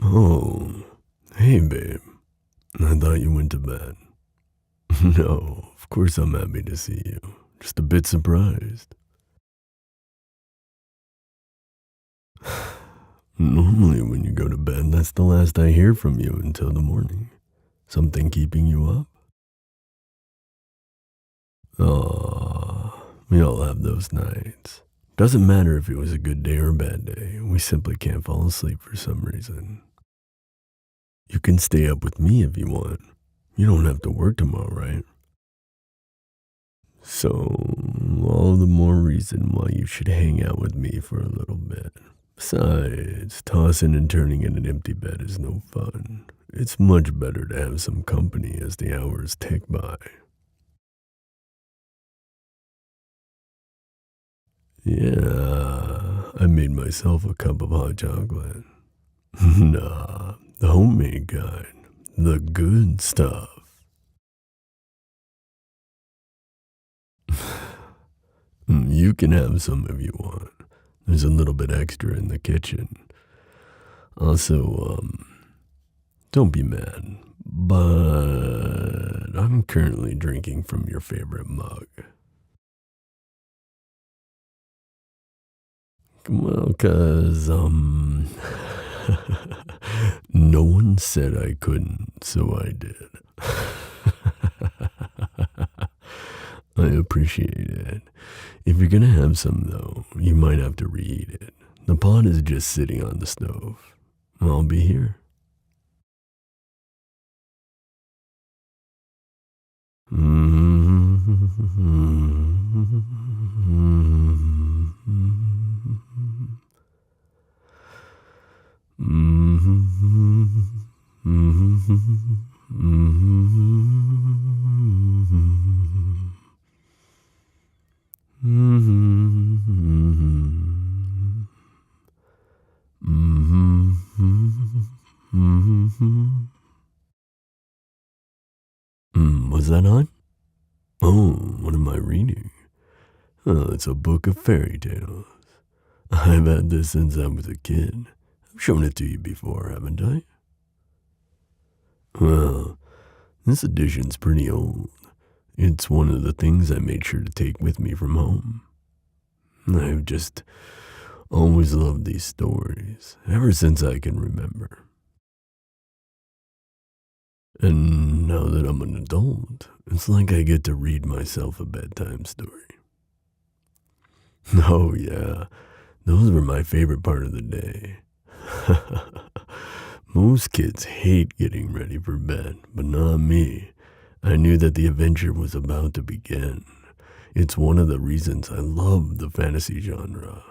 Oh, hey babe. I thought you went to bed. No, of course I'm happy to see you. Just a bit surprised. Normally when you go to bed, that's the last I hear from you until the morning. Something keeping you up? Aw, we all have those nights. Doesn't matter if it was a good day or a bad day, we simply can't fall asleep for some reason. You can stay up with me if you want. You don't have to work tomorrow, right? So, all the more reason why you should hang out with me for a little bit. Besides, tossing and turning in an empty bed is no fun. It's much better to have some company as the hours tick by. Yeah, I made myself a cup of hot chocolate. Nah, the homemade kind. The good stuff. You can have some if you want. There's a little bit extra in the kitchen. Also, don't be mad, but I'm currently drinking from your favorite mug. Well, 'cause, no one said I couldn't, so I did. I appreciate it. If you're gonna have some, though, you might have to reheat it. The pot is just sitting on the stove. I'll be here. Was that on? Oh, what am I reading? Oh, it's a book of fairy tales. I've had this since I was a kid. I've shown it to you before, haven't I? Well, this edition's pretty old. It's one of the things I made sure to take with me from home. I've just always loved these stories, ever since I can remember. And now that I'm an adult, it's like I get to read myself a bedtime story. Oh, yeah, those were my favorite part of the day. Most kids hate getting ready for bed, but not me. I knew that the adventure was about to begin. It's one of the reasons I love the fantasy genre.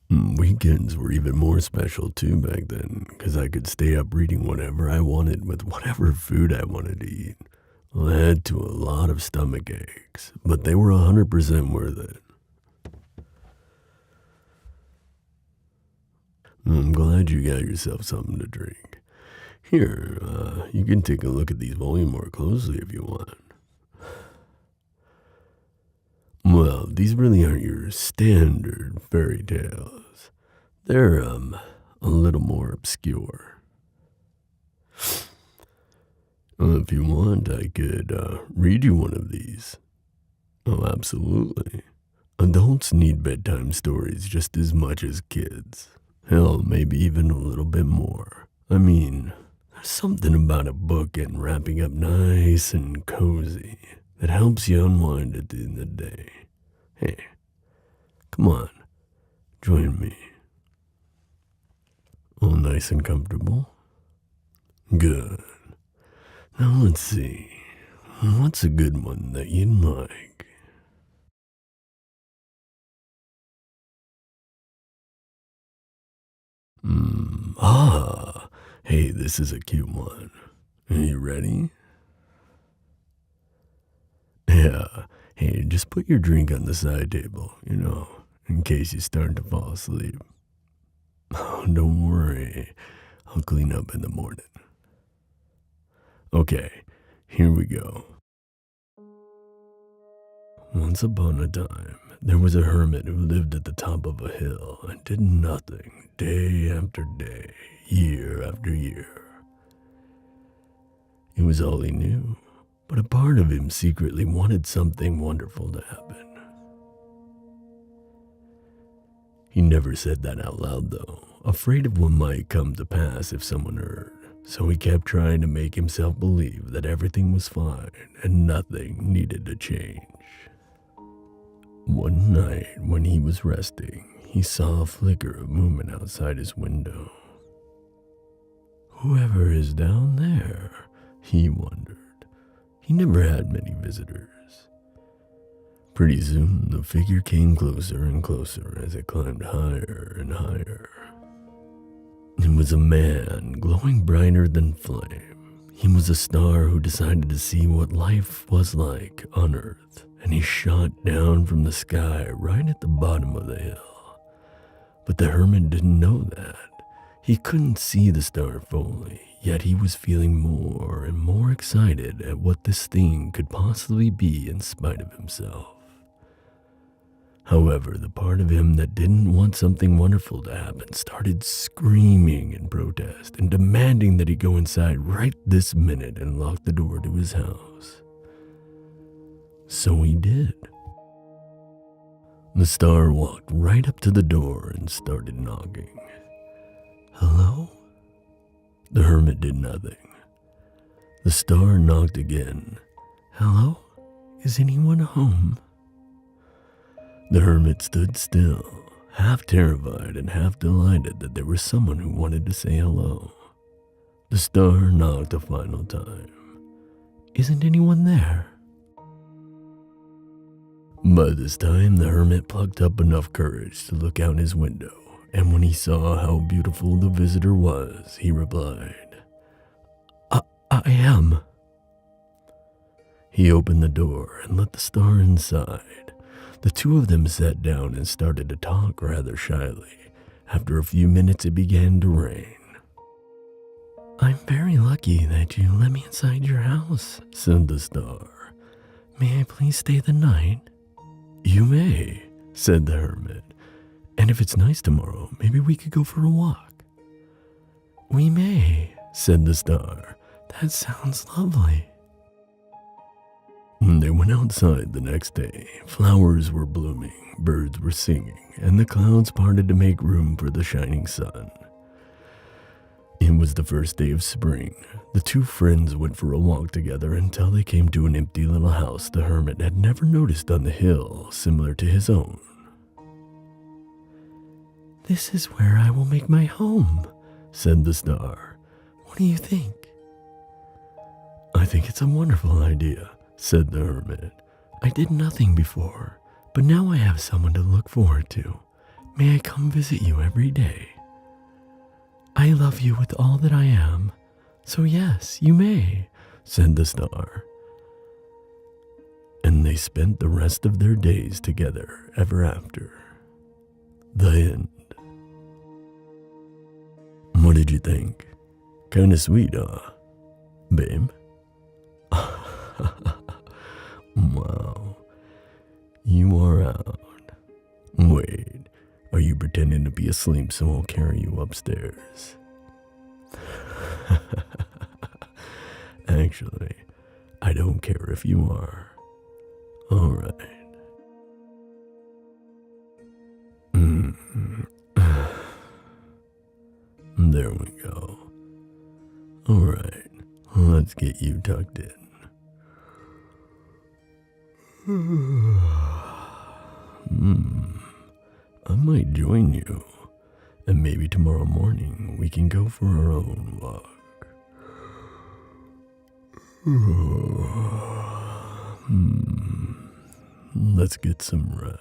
Weekends were even more special too back then, because I could stay up reading whatever I wanted with whatever food I wanted to eat. Led to a lot of stomach aches, but they were 100% worth it. I'm glad you got yourself something to drink. Here, you can take a look at these volume more closely if you want. Well, these really aren't your standard fairy tales. They're, a little more obscure. If you want, I could, read you one of these. Oh, absolutely. Adults need bedtime stories just as much as kids. Hell, maybe even a little bit more. I mean, there's something about a book and wrapping up nice and cozy that helps you unwind at the end of the day. Hey, come on, join me. All nice and comfortable? Good. Now let's see. What's a good one that you'd like? Hey, this is a cute one. Are you ready? Yeah. Hey, just put your drink on the side table, in case you start to fall asleep. Oh, don't worry. I'll clean up in the morning. Okay, here we go. Once upon a time, there was a hermit who lived at the top of a hill and did nothing day after day, year after year. It was all he knew, but a part of him secretly wanted something wonderful to happen. He never said that out loud, though, afraid of what might come to pass if someone heard, so he kept trying to make himself believe that everything was fine and nothing needed to change. One night, when he was resting, he saw a flicker of movement outside his window. Whoever is down there, he wondered. He never had many visitors. Pretty soon, the figure came closer and closer as it climbed higher and higher. It was a man, glowing brighter than flame. He was a star who decided to see what life was like on Earth, and he shot down from the sky right at the bottom of the hill. But the hermit didn't know that. He couldn't see the star fully, yet he was feeling more and more excited at what this thing could possibly be in spite of himself. However, the part of him that didn't want something wonderful to happen started screaming in protest and demanding that he go inside right this minute and lock the door to his house. So he did. The star walked right up to the door and started knocking. Hello? The hermit did nothing. The star knocked again. Hello? Is anyone home? The hermit stood still, half terrified and half delighted that there was someone who wanted to say hello. The star knocked a final time. Isn't anyone there? By this time, the hermit plucked up enough courage to look out his window, and when he saw how beautiful the visitor was, he replied, I am. He opened the door and let the star inside. The two of them sat down and started to talk rather shyly. After a few minutes, it began to rain. I'm very lucky that you let me inside your house, said the star. May I please stay the night? You may, said the hermit. And if it's nice tomorrow, maybe we could go for a walk. We may, said the star. That sounds lovely. They went outside the next day. Flowers were blooming, birds were singing, and the clouds parted to make room for the shining sun. It was the first day of spring. The two friends went for a walk together until they came to an empty little house the hermit had never noticed on the hill, similar to his own. This is where I will make my home, said the star. What do you think? I think it's a wonderful idea, said the hermit. I did nothing before, but now I have someone to look forward to. May I come visit you every day? I love you with all that I am, so yes, you may, said the star. And they spent the rest of their days together ever after. The end. What did you think? Kinda sweet, huh? Babe? Wow. You are out. Wait, are you pretending to be asleep so I'll carry you upstairs? Actually, I don't care if you are. Alright. There we go. Alright, let's get you tucked in. I might join you, and maybe tomorrow morning we can go for our own walk. Let's get some rest.